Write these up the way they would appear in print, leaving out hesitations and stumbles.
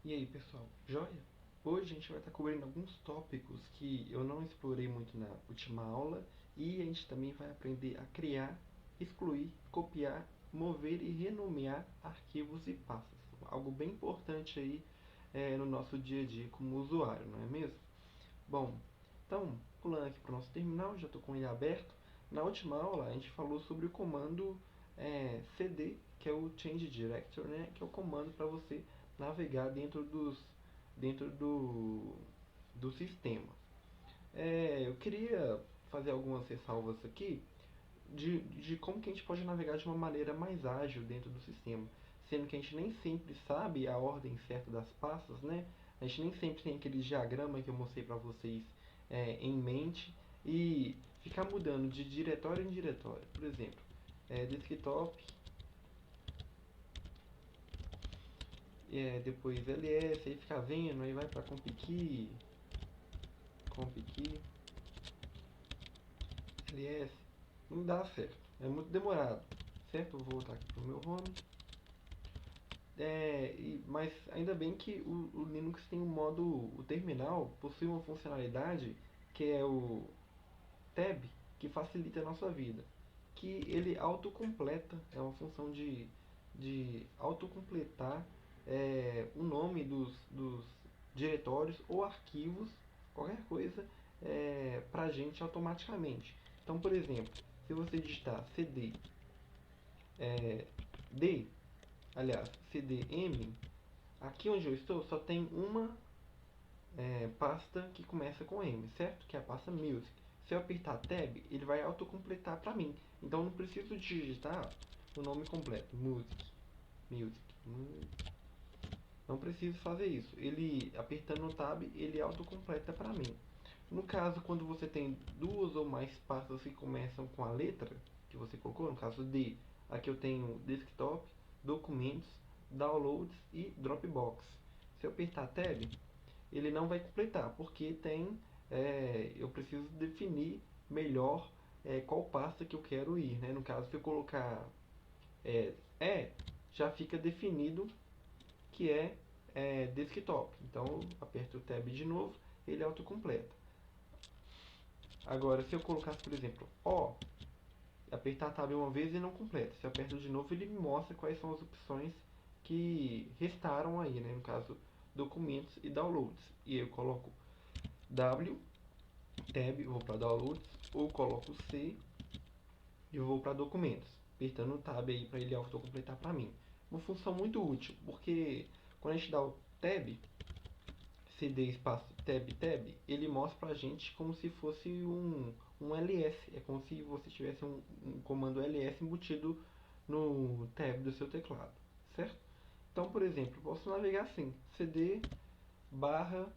E aí, pessoal, joia? Hoje a gente vai estar cobrindo alguns tópicos que eu não explorei muito na última aula e a gente também vai aprender a criar, excluir, copiar, mover e renomear arquivos e pastas. Algo bem importante aí no nosso dia a dia como usuário, não é mesmo? Bom, então, pulando aqui para o nosso terminal, já estou com ele aberto. Na última aula a gente falou sobre o comando cd, que é o Change Directory, né? Que é o comando para você navegar dentro do sistema. Eu queria fazer algumas ressalvas aqui de como que a gente pode navegar de uma maneira mais ágil dentro do sistema, sendo que a gente nem sempre sabe a ordem certa das pastas, né? A gente nem sempre tem aquele diagrama que eu mostrei para vocês em mente e ficar mudando de diretório em diretório. Por exemplo, desktop, depois ls, aí ficar vendo, aí vai para compkey, compkey, ls, não dá certo, é muito demorado, certo? Eu vou voltar aqui para o meu home. Mas ainda bem que o Linux tem um modo, o terminal possui uma funcionalidade que é o tab, que facilita a nossa vida, que ele autocompleta, é uma função de autocompletar o nome dos diretórios ou arquivos, qualquer coisa, para a gente automaticamente. Então, por exemplo, se você digitar cd d, aliás, cdm, aqui onde eu estou só tem uma pasta que começa com M, certo? Que é a pasta Music. Se eu apertar Tab, ele vai autocompletar para mim. Então não preciso digitar o nome completo, Music. Não preciso fazer isso. Ele apertando o Tab, ele autocompleta para mim. No caso, quando você tem duas ou mais pastas que começam com a letra que você colocou, no caso D, aqui eu tenho Desktop, Documentos, Downloads e Dropbox. Se eu apertar Tab, ele não vai completar, porque eu preciso definir melhor qual pasta que eu quero ir, né? No caso, se eu colocar é, é já fica definido que é desktop. Então, eu aperto o Tab de novo, ele autocompleta. Agora, se eu colocasse, por exemplo, O, apertar Tab uma vez e não completa. Se eu aperto de novo, ele me mostra quais são as opções que restaram aí, né? No caso, documentos e downloads. E eu coloco W, Tab, eu vou para downloads, ou coloco C e eu vou para documentos, apertando o Tab aí para ele autocompletar para mim. Uma função muito útil, porque quando a gente dá o Tab, CD espaço Tab, ele mostra pra gente como se fosse um ls. É como se você tivesse um comando ls embutido no tab do seu teclado, certo? Então, por exemplo, eu posso navegar assim, cd barra,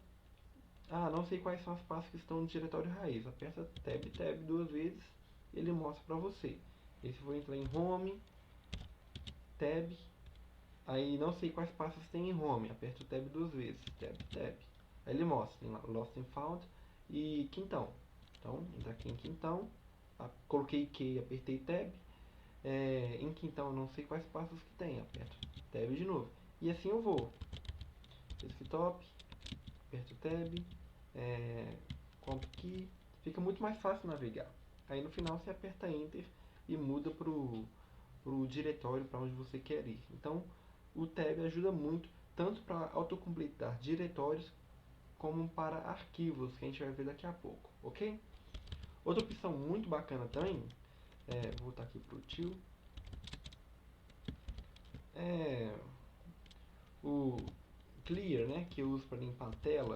não sei quais são as pastas que estão no diretório raiz. Aperta tab duas vezes, ele mostra pra você. E se for entrar em home, tab, aí não sei quais pastas tem em home, aperto o tab duas vezes, tab. Aí ele mostra, tem lá Lost and Found e Quintão. Então, entra aqui em Quintão, coloquei Key, apertei tab. Em Quintão eu não sei quais pastas que tem, aperto tab de novo. E assim eu vou. Desktop, aperto tab, comp key, fica muito mais fácil navegar. Aí no final você aperta Enter e muda pro diretório para onde você quer ir. Então, o tab ajuda muito tanto para autocompletar diretórios como para arquivos, que a gente vai ver daqui a pouco, ok? Outra opção muito bacana também, vou voltar aqui para o tio, é o Clear, né, que eu uso para limpar a tela.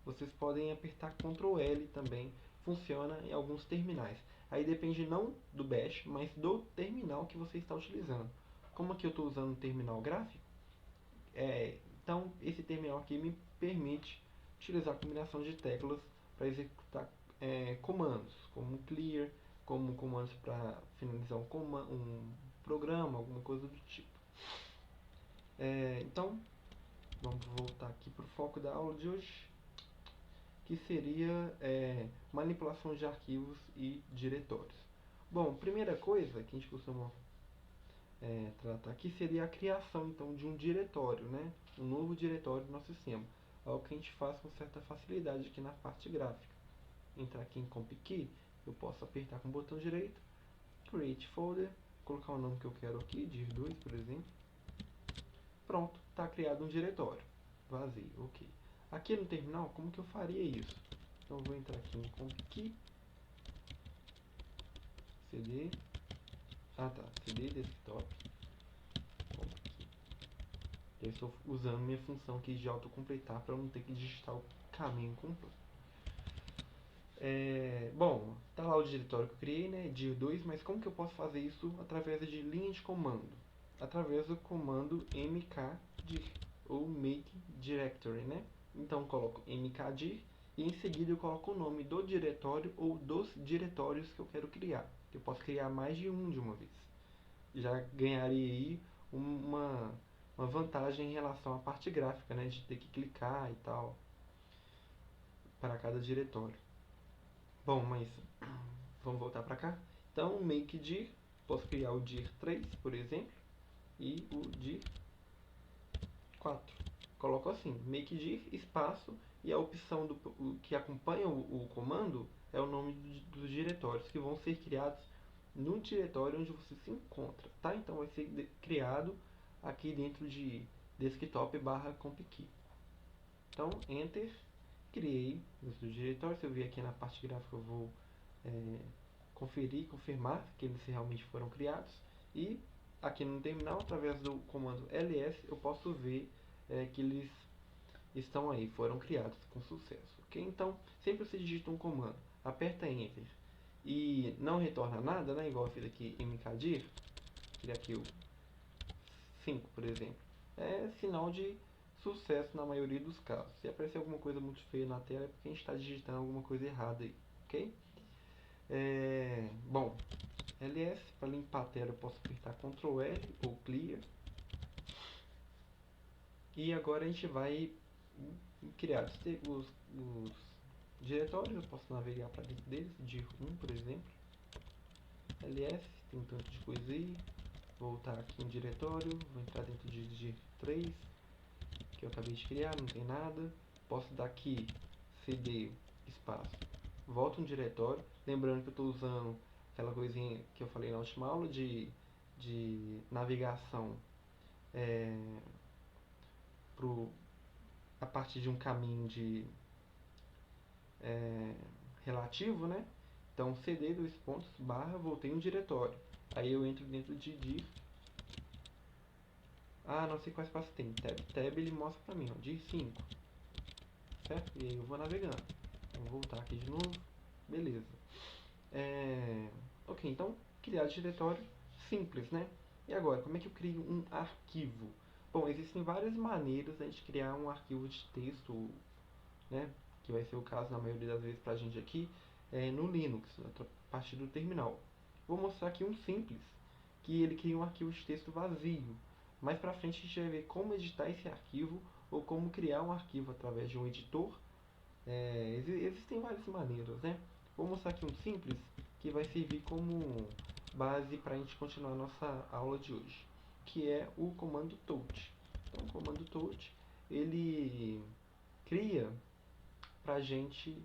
Vocês podem apertar Ctrl L também, funciona em alguns terminais. Aí depende não do Bash, mas do terminal que você está utilizando. Como aqui eu estou usando um terminal gráfico, então esse terminal aqui me permite utilizar a combinação de teclas para executar comandos, como clear, como comandos para finalizar um programa, alguma coisa do tipo. Então, vamos voltar aqui para o foco da aula de hoje, que seria manipulação de arquivos e diretórios. Bom, primeira coisa que a gente costuma tratar aqui seria a criação então de um diretório, né? Um novo diretório do nosso sistema. Algo que a gente faz com certa facilidade aqui na parte gráfica. Entrar aqui em CompKey, eu posso apertar com o botão direito, Create Folder, colocar o nome que eu quero aqui, dir2, por exemplo. Pronto, está criado um diretório vazio, ok. Aqui no terminal, como que eu faria isso? Então eu vou entrar aqui em CompKey, CD, CD Desktop, CompKey. Eu estou usando minha função aqui de autocompletar para eu não ter que digitar o caminho completo. Bom, tá lá o diretório que eu criei, né, dir2, mas como que eu posso fazer isso através de linha de comando? Através do comando mkdir, ou make directory, né? Então eu coloco mkdir e em seguida eu coloco o nome do diretório ou dos diretórios que eu quero criar. Eu posso criar mais de um de uma vez. Já ganharia aí uma vantagem em relação à parte gráfica, né, de ter que clicar e tal para cada diretório. Bom, mas vamos voltar para cá. Então, make dir, posso criar o dir3, por exemplo, e o dir4. Coloco assim, make dir, espaço, e a opção que acompanha o comando é o nome dos diretórios que vão ser criados no diretório onde você se encontra, tá? Então vai ser criado aqui dentro de desktop / CompKey. Então, Enter, criei os diretórios. Se eu vir aqui na parte gráfica, eu vou conferir, confirmar que eles realmente foram criados. E aqui no terminal, através do comando ls, eu posso ver que eles estão aí, foram criados com sucesso. Okay? Então, sempre você digita um comando, aperta Enter e não retorna nada, né? Igual eu fiz aqui em mkdir, criar aqui o 5, por exemplo. É sinal de sucesso na maioria dos casos. Se aparecer alguma coisa muito feia na tela é porque a gente está digitando alguma coisa errada aí, ok? Bom, ls, para limpar a tela eu posso apertar Ctrl L ou Clear. E agora a gente vai criar os diretórios. Eu posso navegar para dentro deles, dir1, por exemplo. ls, tem um tanto de coisa aí. Voltar aqui em diretório, vou entrar dentro de dir3, que eu acabei de criar, não tem nada. Posso dar aqui cd espaço, volta um diretório, lembrando que eu estou usando aquela coisinha que eu falei na última aula de navegação a partir de um caminho de relativo, né? Então cd dois pontos barra, voltei um diretório, aí eu entro dentro de dir. Não sei quais passos tem. Tab ele mostra pra mim, ó, dir 5, certo? E aí eu vou navegando. Vou voltar aqui de novo. Beleza. Ok, então criar diretório simples, né? E agora, como é que eu crio um arquivo? Bom, existem várias maneiras de a gente criar um arquivo de texto, né? Que vai ser o caso na maioria das vezes pra gente aqui, no Linux, a partir do terminal. Vou mostrar aqui um simples, que ele cria um arquivo de texto vazio. Mais pra frente a gente vai ver como editar esse arquivo ou como criar um arquivo através de um editor. Existem várias maneiras, né? Vou mostrar aqui um simples que vai servir como base para a gente continuar a nossa aula de hoje, que é o comando touch. Então, o comando touch ele cria para a gente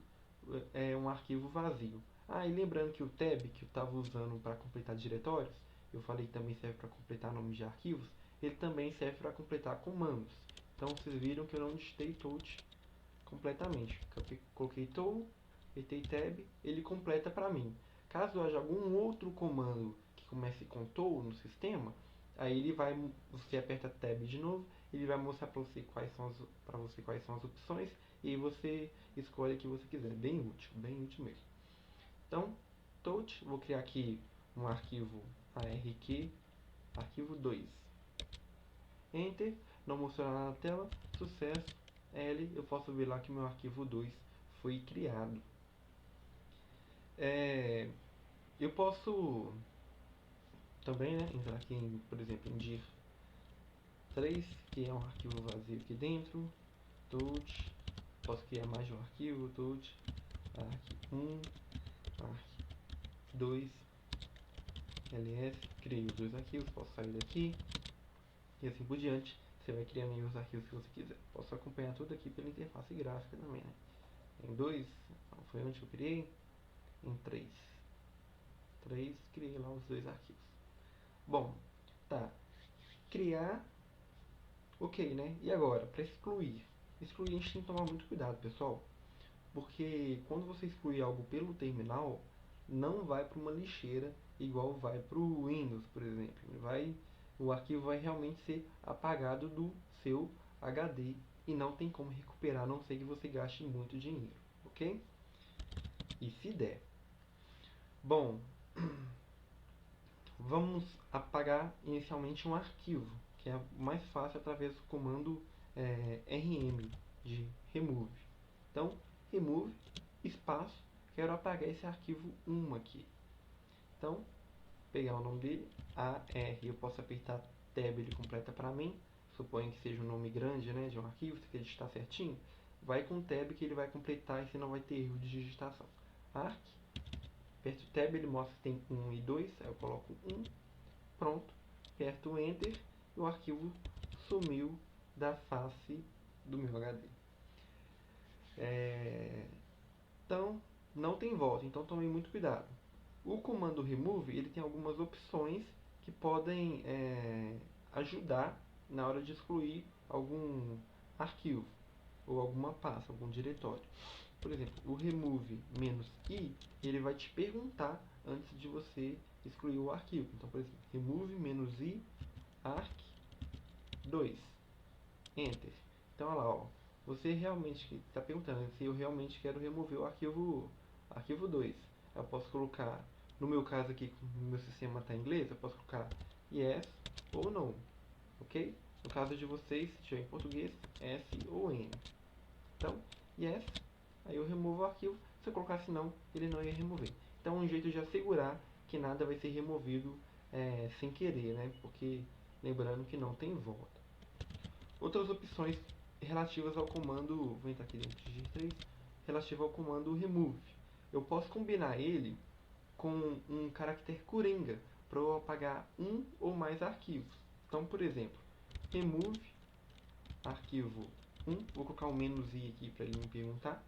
um arquivo vazio. E lembrando que o tab que eu estava usando para completar diretórios, eu falei que também serve para completar nomes de arquivos, ele também serve para completar comandos. Então vocês viram que eu não digitei touch completamente. Coloquei tool, apertei tab, ele completa para mim. Caso haja algum outro comando que comece com tool no sistema, aí você aperta tab de novo, ele vai mostrar para você quais são as opções e aí você escolhe a que você quiser. Bem útil mesmo. Então, touch, vou criar aqui um arquivo ARQ, arquivo 2. Enter, não mostrou nada na tela, sucesso. L, eu posso ver lá que meu arquivo 2 foi criado. Eu posso também, né, entrar aqui, por exemplo, em dir3, que é um arquivo vazio aqui dentro, touch, posso criar mais de um arquivo, touch, arq1, arq2, ls, criei os dois arquivos, posso sair daqui e assim por diante. Você vai criando aí os arquivos que você quiser. Posso acompanhar tudo aqui pela interface gráfica também, né? Em 2, foi onde eu criei? Em 3. 3, criei lá os dois arquivos. Bom, tá. Criar, ok, né? E agora, para excluir? Excluir a gente tem que tomar muito cuidado, pessoal. Porque quando você excluir algo pelo terminal, não vai para uma lixeira igual vai para o Windows, por exemplo. O arquivo vai realmente ser apagado do seu HD e não tem como recuperar, a não ser que você gaste muito dinheiro, ok? E se der. Bom, vamos apagar inicialmente um arquivo, que é mais fácil através do comando rm de remove. Então, remove, espaço, quero apagar esse arquivo 1 aqui. Então, pegar o nome dele, AR, eu posso apertar Tab, ele completa para mim. Suponho que seja um nome grande, né, de um arquivo, se quer digitar certinho. Vai com Tab que ele vai completar e você não vai ter erro de digitação. Arc, aperto Tab, ele mostra que tem 1 e 2, aí eu coloco 1, pronto, aperto Enter e o arquivo sumiu da face do meu HD. Então, não tem volta, então tome muito cuidado. O comando remove, ele tem algumas opções que podem ajudar na hora de excluir algum arquivo ou alguma pasta, algum diretório. Por exemplo, o remove "-i", ele vai te perguntar antes de você excluir o arquivo. Então, por exemplo, remove "-i arc2", enter. Então, olha lá, ó, você realmente está perguntando se eu realmente quero remover o arquivo 2. Eu posso colocar, no meu caso aqui, no meu sistema está em inglês, eu posso colocar yes ou no, ok? No caso de vocês, se tiver em português, S ou N. Então, yes, aí eu removo o arquivo. Se eu colocasse não, ele não ia remover. Então, é um jeito de assegurar que nada vai ser removido sem querer, né? Porque, lembrando que não tem volta. Outras opções relativas ao comando, vou entrar aqui dentro de 3, relativo ao comando remove. Eu posso combinar ele com um caractere coringa para eu apagar um ou mais arquivos. Então, por exemplo, remove arquivo 1, vou colocar um "-i" aqui para ele me perguntar.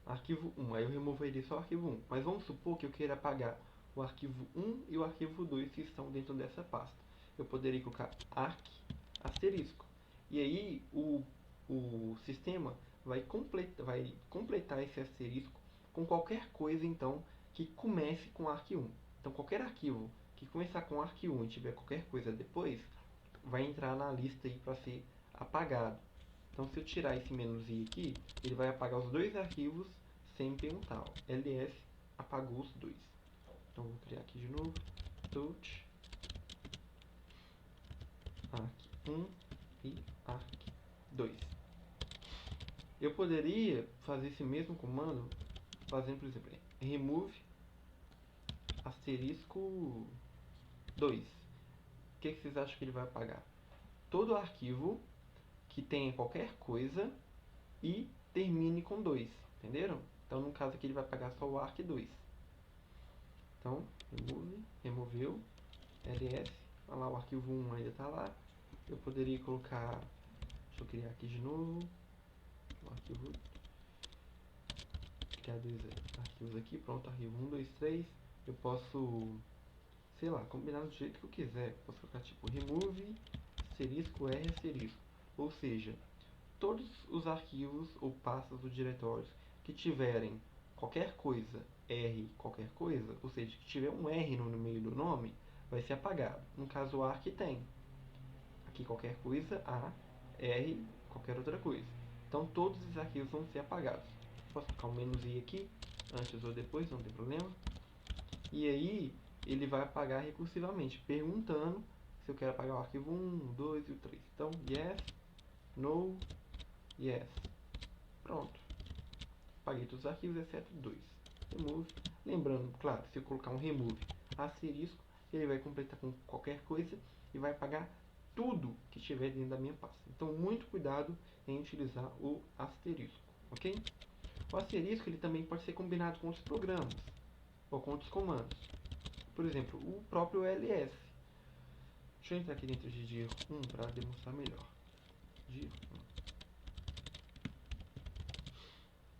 Arquivo 1, aí eu removeria só o arquivo 1. Mas vamos supor que eu queira apagar o arquivo 1 e o arquivo 2 que estão dentro dessa pasta. Eu poderia colocar arc asterisco. E aí o sistema vai completar esse asterisco com qualquer coisa então que comece com arq1. Então qualquer arquivo que começar com arq1 e tiver qualquer coisa depois, vai entrar na lista aí para ser apagado. Então se eu tirar esse "-i" aqui, ele vai apagar os dois arquivos sem me perguntar. Ó, ls apagou os dois. Então vou criar aqui de novo, touch arq1 e arq2. Eu poderia fazer esse mesmo comando fazendo, por exemplo, remove asterisco 2. O que vocês acham que ele vai apagar? Todo arquivo que tenha qualquer coisa e termine com 2, entenderam? Então, no caso aqui, ele vai apagar só o arq2. Então, removeu, ls, olha lá, o arquivo 1 ainda está lá. Eu poderia colocar, deixa eu criar aqui de novo, o arquivo, criar dois arquivos aqui, pronto, arquivo 1, 2, 3. Eu posso, sei lá, combinar do jeito que eu quiser. Posso colocar tipo remove asterisco r asterisco, ou seja, todos os arquivos ou pastas ou diretórios que tiverem qualquer coisa, R qualquer coisa, ou seja, que tiver um R no meio do nome, vai ser apagado. No caso, o ARC tem. Aqui qualquer coisa, A, R, qualquer outra coisa. Então todos os arquivos vão ser apagados. Posso colocar um "-i" aqui, antes ou depois, não tem problema. E aí ele vai apagar recursivamente, perguntando se eu quero apagar o arquivo 1, 2 e o 3. Então, yes, no, yes. Pronto. Apaguei todos os arquivos, exceto 2. Remove. Lembrando, claro, se eu colocar um remove asterisco, ele vai completar com qualquer coisa e vai apagar tudo que estiver dentro da minha pasta. Então, muito cuidado em utilizar o asterisco, ok? O asterisco ele também pode ser combinado com outros programas ou com outros comandos. Por exemplo, o próprio ls. Deixa eu entrar aqui dentro de dir 1 para demonstrar melhor. Dir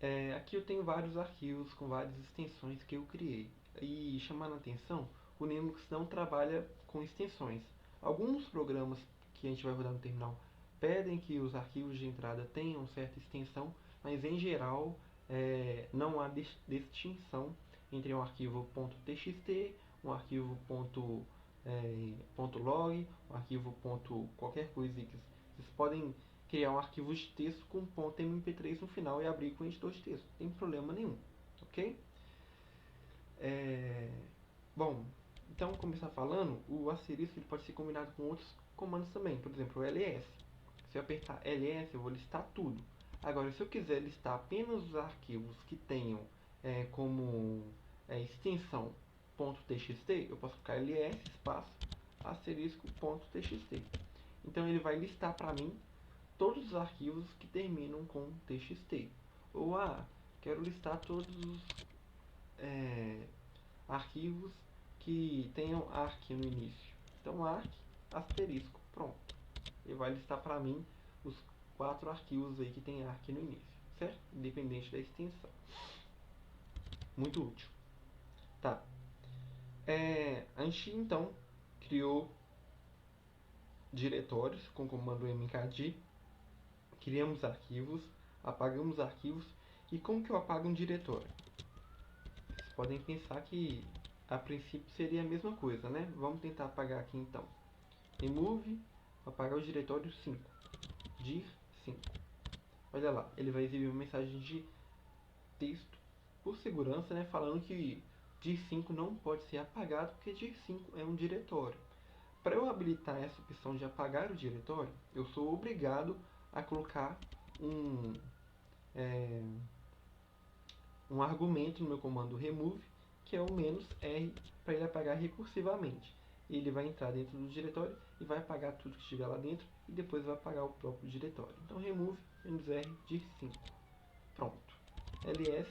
1. Aqui eu tenho vários arquivos com várias extensões que eu criei. E chamando a atenção, o Linux não trabalha com extensões. Alguns programas que a gente vai rodar no terminal pedem que os arquivos de entrada tenham certa extensão, mas em geral não há distinção entre um arquivo .txt, um arquivo .log, um arquivo qualquer coisa. Vocês podem criar um arquivo de texto com .mp3 no final e abrir com o editor de texto. Não tem problema nenhum, ok? Bom, então começar falando, o asterisco ele pode ser combinado com outros comandos também. Por exemplo, o ls. Se eu apertar ls, eu vou listar tudo. Agora, se eu quiser listar apenas os arquivos que tenham como extensão .txt, eu posso colocar ls espaço asterisco .txt. Então ele vai listar para mim todos os arquivos que terminam com txt. Ou quero listar todos os arquivos que tenham arq no início. Então arq asterisco, pronto. Ele vai listar para mim os 4 arquivos aí que tem arq no início, certo? Independente da extensão. Muito útil. Tá. A gente então criou diretórios com o comando mkdir, criamos arquivos, apagamos arquivos. E como que eu apago um diretório? Vocês podem pensar que a princípio seria a mesma coisa, né? Vamos tentar apagar aqui então. Remove, apagar o diretório 5. Dir 5. Olha lá, ele vai exibir uma mensagem de texto por segurança, né? Falando que dir 5 não pode ser apagado porque dir 5 é um diretório. Para eu habilitar essa opção de apagar o diretório, eu sou obrigado a colocar um argumento no meu comando remove, que é o "-r", para ele apagar recursivamente. Ele vai entrar dentro do diretório e vai apagar tudo que estiver lá dentro e depois vai apagar o próprio diretório. Então remove "-r" dir 5. Pronto. ls,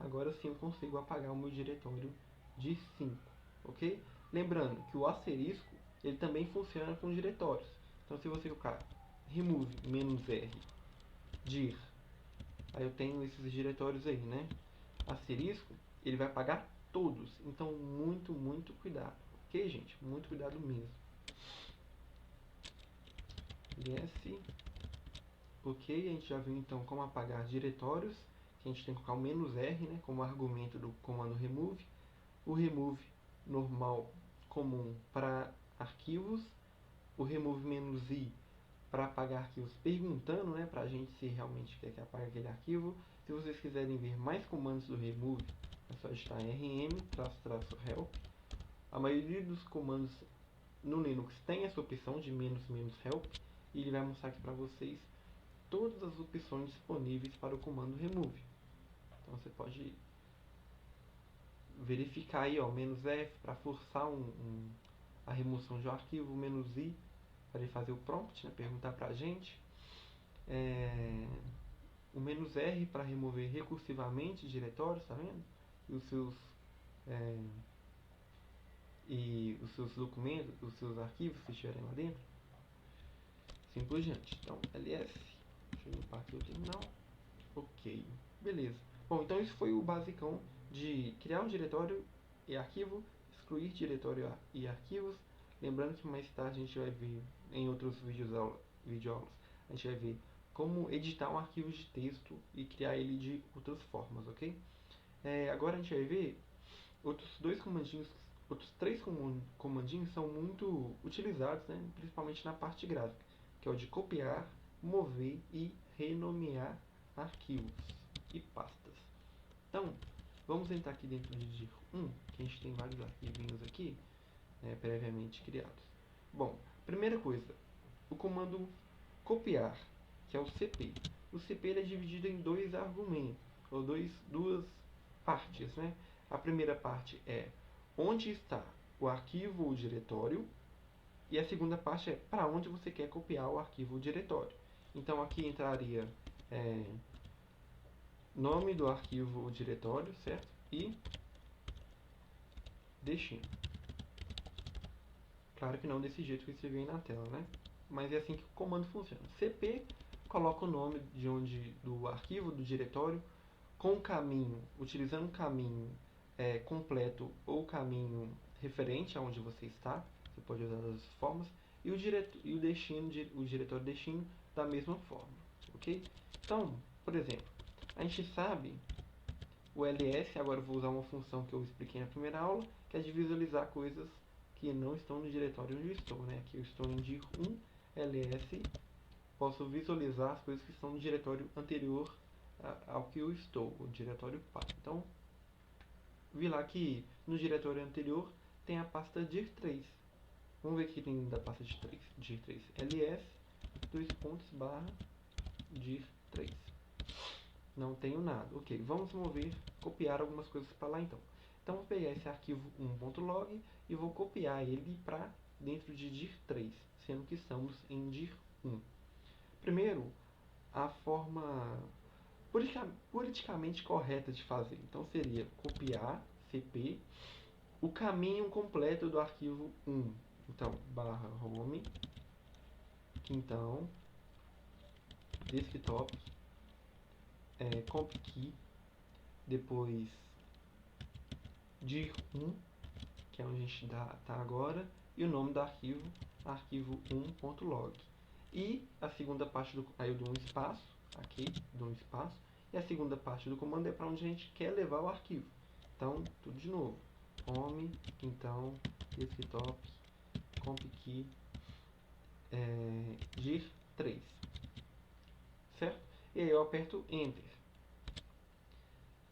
agora sim eu consigo apagar o meu diretório dir 5, ok? Lembrando que o asterisco ele também funciona com diretórios. Então se você colocar remove "-r" dir, aí eu tenho esses diretórios aí, né? Asterisco, ele vai apagar todos. Então, muito cuidado. Ok, gente? Muito cuidado mesmo. ls. Ok, a gente já viu então como apagar diretórios. Que a gente tem que colocar o "-r", né, como argumento do comando remove. O remove normal comum para arquivos. O remove "-i" para apagar arquivos perguntando, né, para a gente se realmente quer que apague aquele arquivo. Se vocês quiserem ver mais comandos do remove, é só digitar rm-help. A maioria dos comandos no Linux tem essa opção de "-help e ele vai mostrar aqui para vocês todas as opções disponíveis para o comando remove. Então você pode verificar aí, ó, "-f" para forçar a remoção de um arquivo, "-i" para ele fazer o prompt, né, perguntar para a gente. O "-r" para remover recursivamente diretórios, tá vendo? E os seus documentos, os seus arquivos que estiverem lá dentro. Assim por diante. Então, ls. Deixa eu limpar aqui o terminal. Ok. Beleza. Bom, então isso foi o basicão de criar um diretório e arquivo, excluir diretório e arquivos. Lembrando que mais tarde a gente vai ver em outros videoaulas, a gente vai ver como editar um arquivo de texto e criar ele de outras formas, ok? Agora a gente vai ver outros três comandinhos são muito utilizados, né? Principalmente na parte gráfica, que é o de copiar, mover e renomear arquivos e pastas. Então, vamos entrar aqui dentro de dir 1, que a gente tem vários arquivinhos aqui, previamente criados. Bom, primeira coisa, o comando copiar, que é o cp. O cp ele é dividido em dois argumentos, ou duas partes, né? A primeira parte é onde está o arquivo ou diretório, e a segunda parte é para onde você quer copiar o arquivo ou diretório. Então aqui entraria nome do arquivo ou diretório, certo? E destino. Claro que não desse jeito que eu escrevi aí na tela, né? Mas é assim que o comando funciona. cp coloca o nome do arquivo, do diretório, com o caminho, utilizando o caminho completo ou caminho referente aonde você está. Você pode usar das formas. E o destino, o diretório destino da mesma forma, ok? Então, por exemplo, a gente sabe o ls, agora eu vou usar uma função que eu expliquei na primeira aula, que é de visualizar coisas que não estão no diretório onde eu estou, né? Aqui eu estou em dir1 ls, posso visualizar as coisas que estão no diretório anterior ao que eu estou, o diretório pai. Então, vi lá que no diretório anterior tem a pasta dir3. Vamos ver o que tem da pasta dir3. ls, dois pontos, barra, dir3. Não tenho nada. Ok, vamos mover, copiar algumas coisas para lá então. Então, vou pegar esse arquivo 1.log e vou copiar ele para dentro de dir3, sendo que estamos em dir1. Primeiro, a forma politicamente correta de fazer. Então, seria copiar cp o caminho completo do arquivo 1. Então, barra home, então, desktop, comp key, depois dir1, que é onde a gente está agora, e o nome do arquivo, arquivo 1.log. E a segunda parte aí eu dou um espaço, aqui, dou um espaço, e a segunda parte do comando é para onde a gente quer levar o arquivo. Então, tudo de novo. Home, então, desktop, comp key, dir3. Certo? E aí eu aperto Enter.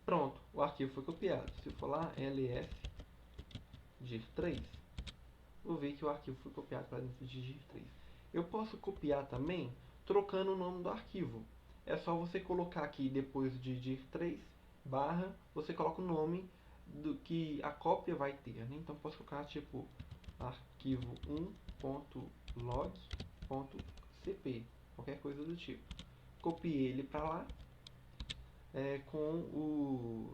Pronto, o arquivo foi copiado. Se eu for lá, ls dir3, vou ver que o arquivo foi copiado para dentro de dir3. Eu posso copiar também trocando o nome do arquivo. É só você colocar aqui depois de dir3 barra, você coloca o nome do que a cópia vai ter, né? Então posso colocar tipo arquivo 1.log.cp, qualquer coisa do tipo. Copiei ele para lá com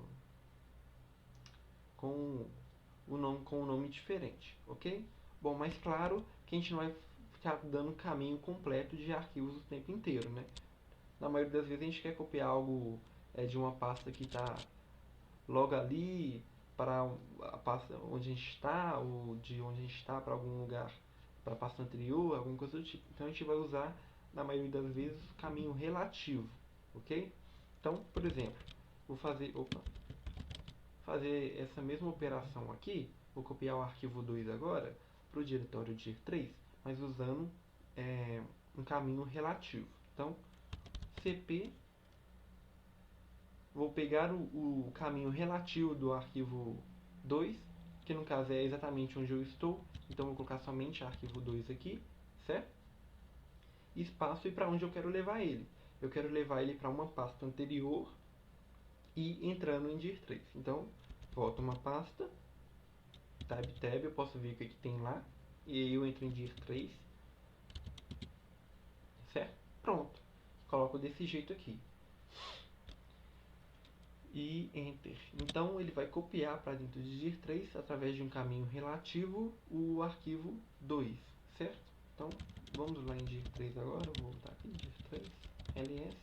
o nome diferente, ok? Bom, mas claro que a gente não vai ficar dando caminho completo de arquivos o tempo inteiro, né? Na maioria das vezes a gente quer copiar algo de uma pasta que está logo ali para a pasta onde a gente está, ou de onde a gente está para algum lugar, para a pasta anterior, alguma coisa do tipo. Então a gente vai usar, na maioria das vezes, o caminho relativo, ok? Então, por exemplo, vou fazer essa mesma operação aqui, vou copiar o arquivo 2 agora para o diretório dir3, mas usando um caminho relativo. Então, cp, vou pegar o caminho relativo do arquivo 2, que no caso é exatamente onde eu estou, então vou colocar somente arquivo 2 aqui, certo? Espaço e para onde eu quero levar ele. Eu quero levar ele para uma pasta anterior e entrando em dir3. Então, volto uma pasta, tab, eu posso ver o que tem lá, e aí eu entro em dir3, certo? Pronto. Coloco desse jeito aqui. E Enter. Então ele vai copiar para dentro de dir3 através de um caminho relativo o arquivo 2, certo? Então vamos lá em dir3 agora, vou voltar aqui, dir3, ls,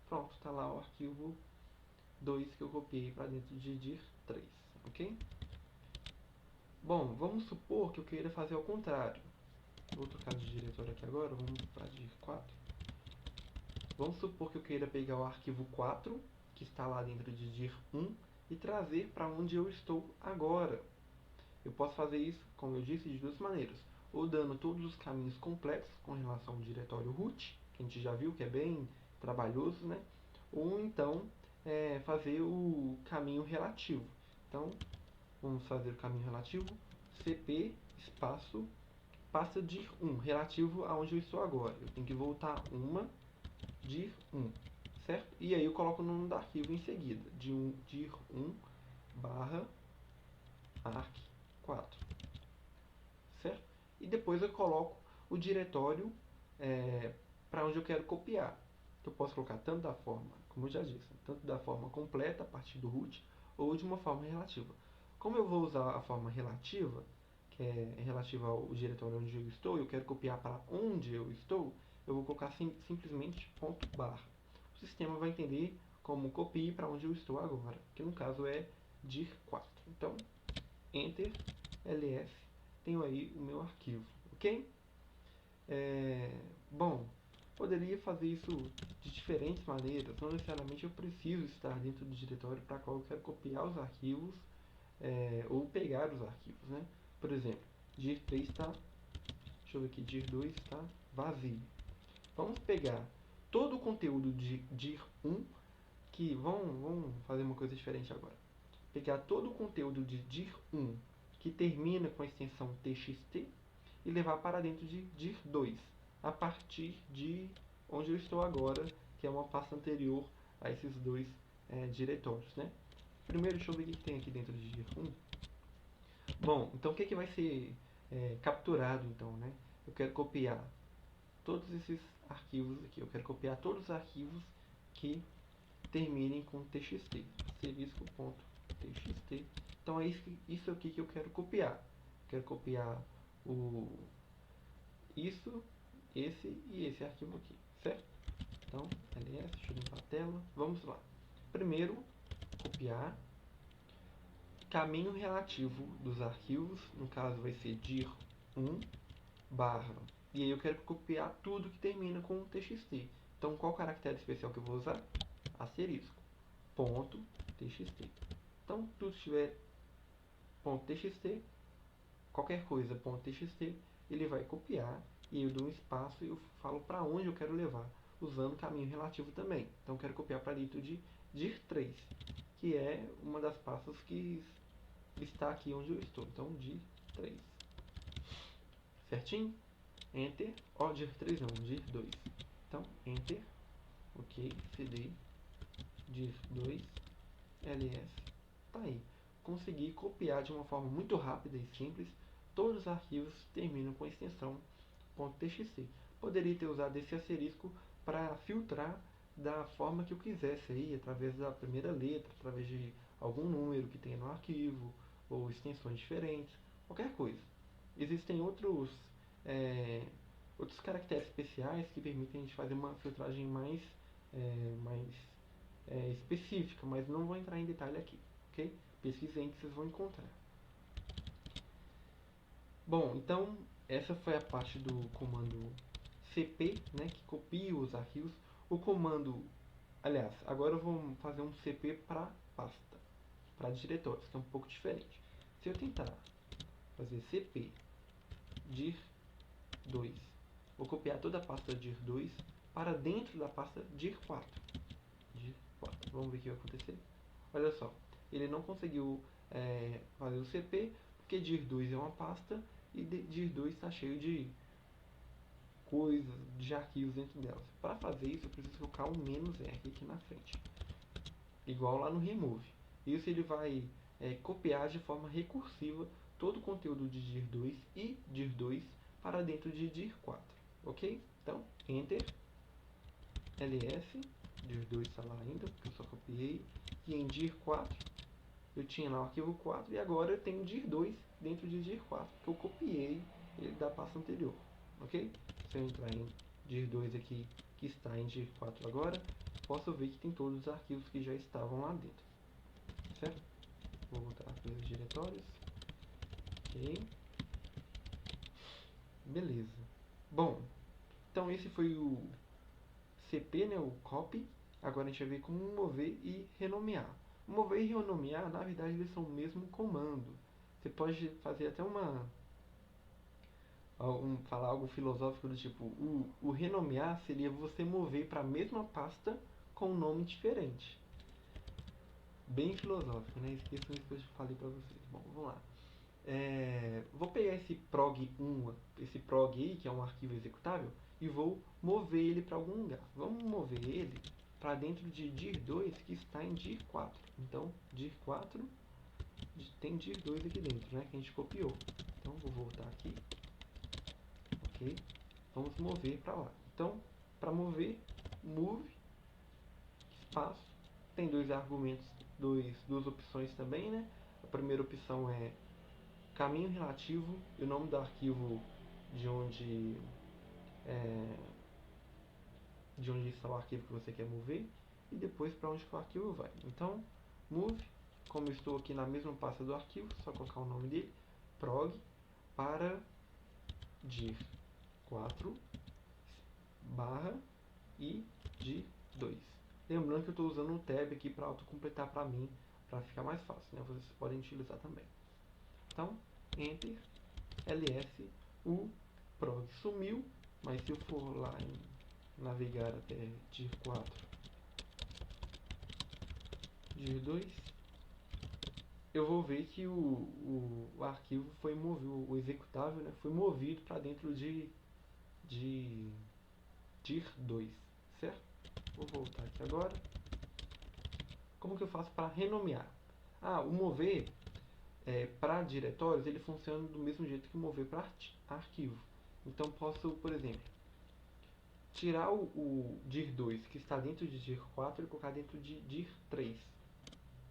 pronto, está lá o arquivo 2 que eu copiei para dentro de dir3, ok? Bom, vamos supor que eu queira fazer ao contrário. Vou trocar de diretório aqui agora, vamos para dir4. Vamos supor que eu queira pegar o arquivo 4, que está lá dentro de dir1, e trazer para onde eu estou agora. Eu posso fazer isso, como eu disse, de duas maneiras. Ou dando todos os caminhos complexos com relação ao diretório root, que a gente já viu que é bem trabalhoso, né? Ou então fazer o caminho relativo. Então, vamos fazer o caminho relativo, cp espaço pasta dir1, relativo aonde eu estou agora. Eu tenho que voltar uma dir1, certo? E aí eu coloco o nome do arquivo em seguida, dir1 barra arc4, certo? E depois eu coloco o diretório para onde eu quero copiar. Eu posso colocar tanto da forma, como eu já disse, tanto da forma completa a partir do root, ou de uma forma relativa. Como eu vou usar a forma relativa, o relativa ao diretório onde eu estou, eu quero copiar para onde eu estou, eu vou colocar simplesmente ponto barra. O sistema vai entender como copie para onde eu estou agora, que no caso é dir4. Então, Enter, ls, tenho aí o meu arquivo, ok? Bom, poderia fazer isso de diferentes maneiras, não necessariamente eu preciso estar dentro do diretório para qual eu quero copiar os arquivos ou pegar os arquivos, né? Por exemplo, dir3 está, deixa eu ver aqui, dir2 está vazio. Vamos pegar todo o conteúdo de dir1, que vamos fazer uma coisa diferente agora. Pegar todo o conteúdo de dir1 que termina com a extensão txt e levar para dentro de dir2, a partir de onde eu estou agora, que é uma pasta anterior a esses dois diretórios, né? Primeiro, deixa eu ver o que tem aqui dentro de dir1. Bom, então o que vai ser capturado, então, né? Eu quero copiar todos esses arquivos aqui. Eu quero copiar todos os arquivos que terminem com txt, asterisco.txt. Então é isso aqui que eu quero copiar. Eu quero copiar isso, esse e esse arquivo aqui, certo? Então, ls, deixa eu limpar a tela. Vamos lá. Primeiro, copiar caminho relativo dos arquivos, no caso vai ser dir1 barra. E aí eu quero copiar tudo que termina com txt. Então, qual caractere especial que eu vou usar? Asterisco. Ponto txt. Então, tudo que tiver ponto txt, qualquer coisa ponto txt, ele vai copiar e eu dou um espaço e eu falo para onde eu quero levar, usando caminho relativo também. Então, eu quero copiar para dentro de dir3, que é uma das pastas que está aqui onde eu estou. Então, dir3. Certinho? Enter. Ó, dir3 não, dir2. Então, Enter. Ok, cd, dir2, ls. Tá aí. Consegui copiar de uma forma muito rápida e simples todos os arquivos que terminam com a extensão .txt. Poderia ter usado esse asterisco para filtrar da forma que eu quisesse aí, através da primeira letra, através de algum número que tenha no arquivo, ou extensões diferentes, qualquer coisa. Existem outros caracteres especiais que permitem a gente fazer uma filtragem mais específica, mas não vou entrar em detalhe aqui, ok? Pesquisem que vocês vão encontrar. Bom, então essa foi a parte do comando cp, né, que copia os arquivos. O comando, aliás, agora eu vou fazer um cp para pasta, para diretórios, que é um pouco diferente. Se eu tentar fazer cp dir2, vou copiar toda a pasta dir2 para dentro da pasta dir4. Vamos ver o que vai acontecer. Olha só, ele não conseguiu fazer o cp, porque dir2 é uma pasta e dir2 está cheio de coisas, de arquivos dentro delas. Para fazer isso, eu preciso colocar um "-r" aqui na frente, igual lá no remove. Isso ele vai copiar de forma recursiva todo o conteúdo de dir2 e dir2 para dentro de dir4, ok? Então, Enter, ls, dir2 está lá ainda, porque eu só copiei, e em dir4, eu tinha lá o arquivo 4, e agora eu tenho dir2 dentro de dir4, que eu copiei ele da pasta anterior, ok? Se eu entrar em dir2 aqui, que está em dir4 agora, posso ver que tem todos os arquivos que já estavam lá dentro, certo? Vou voltar para os diretórios, ok? Beleza. Bom, então esse foi o cp, né, o copy. Agora a gente vai ver como mover e renomear. Mover e renomear, na verdade, eles são o mesmo comando. Você pode fazer até falar algo filosófico do tipo, o renomear seria você mover para a mesma pasta com um nome diferente. Bem filosófico, né? Esqueçam isso que eu falei para vocês. Bom, vamos lá. Vou pegar esse prog1, esse prog aí, que é um arquivo executável, e vou mover ele para algum lugar. Vamos mover ele para dentro de dir2, que está em dir4. Então, dir4 tem dir2 aqui dentro, né, que a gente copiou. Então, vou voltar aqui. Ok? Vamos mover para lá. Então, para mover, move, espaço. Tem dois argumentos, duas opções também, né? A primeira opção é caminho relativo e o nome do arquivo de onde, é, de onde está o arquivo que você quer mover e depois para onde que o arquivo vai. Então, move, como eu estou aqui na mesma pasta do arquivo, só colocar o nome dele, prog para dir 4 barra e dir 2. Lembrando que eu estou usando um tab aqui para autocompletar para mim, para ficar mais fácil, né? Vocês podem utilizar também. Então, Enter, ls, o prog sumiu, mas se eu for lá em navegar até dir 4, dir 2, eu vou ver que o arquivo foi movido, o executável, né, foi movido para dentro de dir 2, certo? Vou voltar aqui agora. Como que eu faço para renomear? O mover para diretórios, ele funciona do mesmo jeito que o mover para arquivo. Então posso, por exemplo, tirar o dir 2 que está dentro de dir 4 e colocar dentro de dir 3,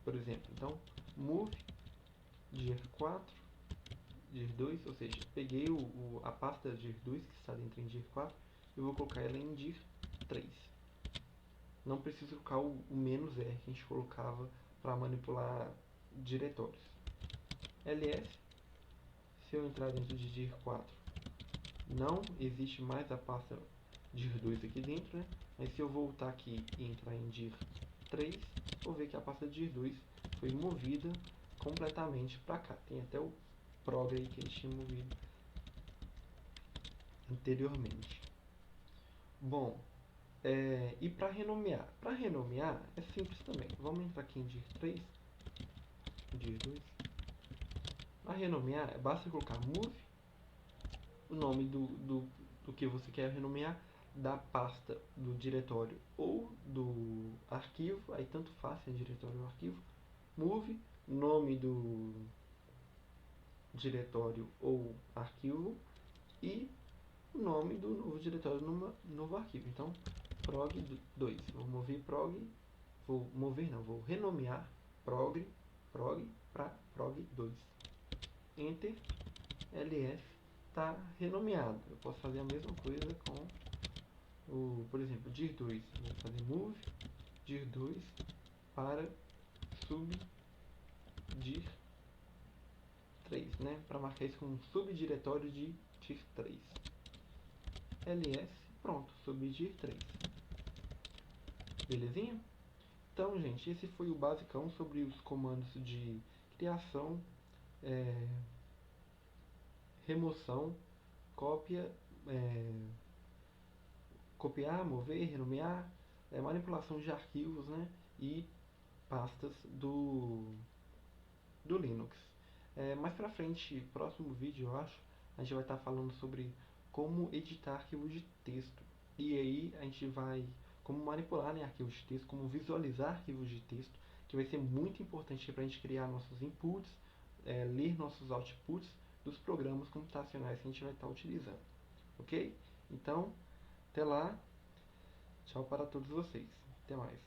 por exemplo. Então, move dir 4, dir 2, ou seja, peguei a pasta dir 2 que está dentro em dir 4 e vou colocar ela em dir 3. Não preciso colocar o menos R que a gente colocava para manipular diretórios. ls, se eu entrar dentro de dir 4, não existe mais a pasta dir 2 aqui dentro, né? Mas se eu voltar aqui e entrar em dir 3, vou ver que a pasta dir 2 foi movida completamente para cá. Tem até o prog aí que a gente tinha movido anteriormente. Bom, e para renomear? Para renomear é simples também. Vamos entrar aqui em dir 3, dir 2. Para renomear, basta colocar move, o nome do que você quer renomear, da pasta do diretório ou do arquivo, aí tanto faz se é diretório ou arquivo, move, nome do diretório ou arquivo e o nome do novo diretório no novo arquivo. Então, prog 2, vou renomear prog para prog 2. Enter, ls, está renomeado. Eu posso fazer a mesma coisa com por exemplo, dir 2. Vou fazer move dir 2 para subdir 3, né? Para marcar isso como um subdiretório de dir 3. ls, pronto, subdir 3. Belezinha? Então, gente, esse foi o basicão sobre os comandos de criação, remoção, cópia, copiar, mover, renomear, manipulação de arquivos, né, e pastas do Linux. Mais pra frente, próximo vídeo, eu acho, a gente vai estar falando sobre como editar arquivos de texto. E aí a gente vai como manipular, né, arquivos de texto, como visualizar arquivos de texto, que vai ser muito importante para a gente criar nossos inputs, ler nossos outputs dos programas computacionais que a gente vai estar utilizando. Ok? Então, até lá. Tchau para todos vocês. Até mais.